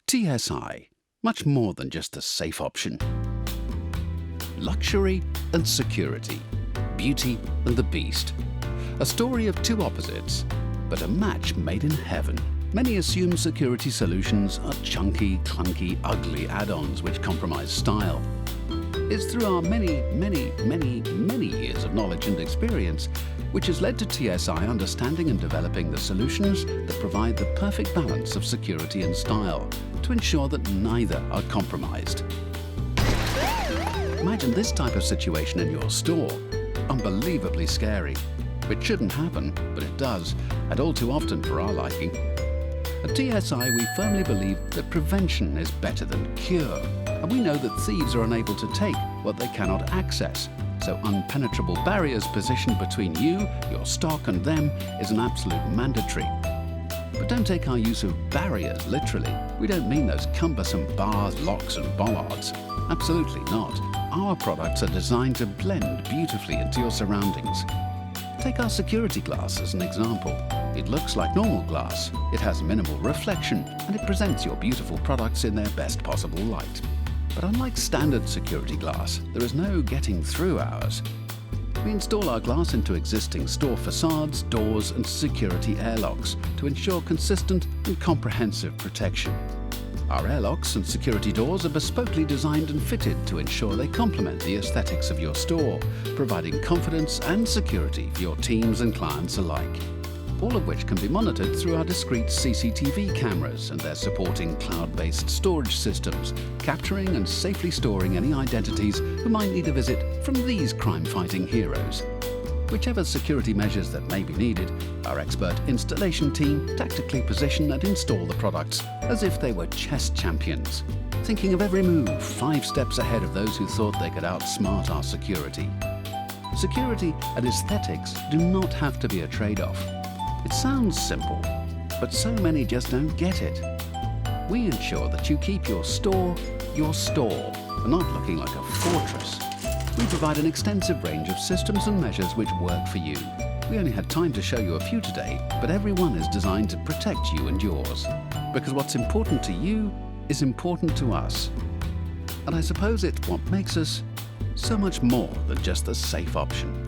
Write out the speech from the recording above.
TSI, much more than just a safe option. Luxury and security, Beauty and the Beast. A story of two opposites, but a match made in heaven. Many assume security solutions are chunky, clunky, ugly add-ons which compromise style. It's through our many years of knowledge and experience which has led to TSI understanding and developing the solutions that provide the perfect balance of security and style to ensure that neither are compromised. Imagine this type of situation in your store. Unbelievably scary. It shouldn't happen, but it does, and all too often for our liking. At TSI, we firmly believe that prevention is better than cure, and we know that thieves are unable to take what they cannot access, so unpenetrable barriers positioned between you, your stock, and them is an absolute mandatory. But don't take our use of barriers literally. We don't mean those cumbersome bars, locks, and bollards. Absolutely not. Our products are designed to blend beautifully into your surroundings. Take our security glass as an example. It looks like normal glass, it has minimal reflection, and it presents your beautiful products in their best possible light. But unlike standard security glass, there is no getting through ours. We install our glass into existing store facades, doors, and security airlocks to ensure consistent and comprehensive protection. Our airlocks and security doors are bespokely designed and fitted to ensure they complement the aesthetics of your store, providing confidence and security for your teams and clients alike. All of which can be monitored through our discrete CCTV cameras and their supporting cloud-based storage systems, capturing and safely storing any identities who might need a visit from these crime-fighting heroes. Whichever security measures that may be needed, our expert installation team tactically position and install the products as if they were chess champions, thinking of every move 5 steps ahead of those who thought they could outsmart our security. Security and aesthetics do not have to be a trade-off. It sounds simple, but so many just don't get it. We ensure that you keep your store, and not looking like a fortress. We provide an extensive range of systems and measures which work for you. We only had time to show you a few today, but every one is designed to protect you and yours. Because what's important to you is important to us. And I suppose it's what makes us so much more than just a safe option.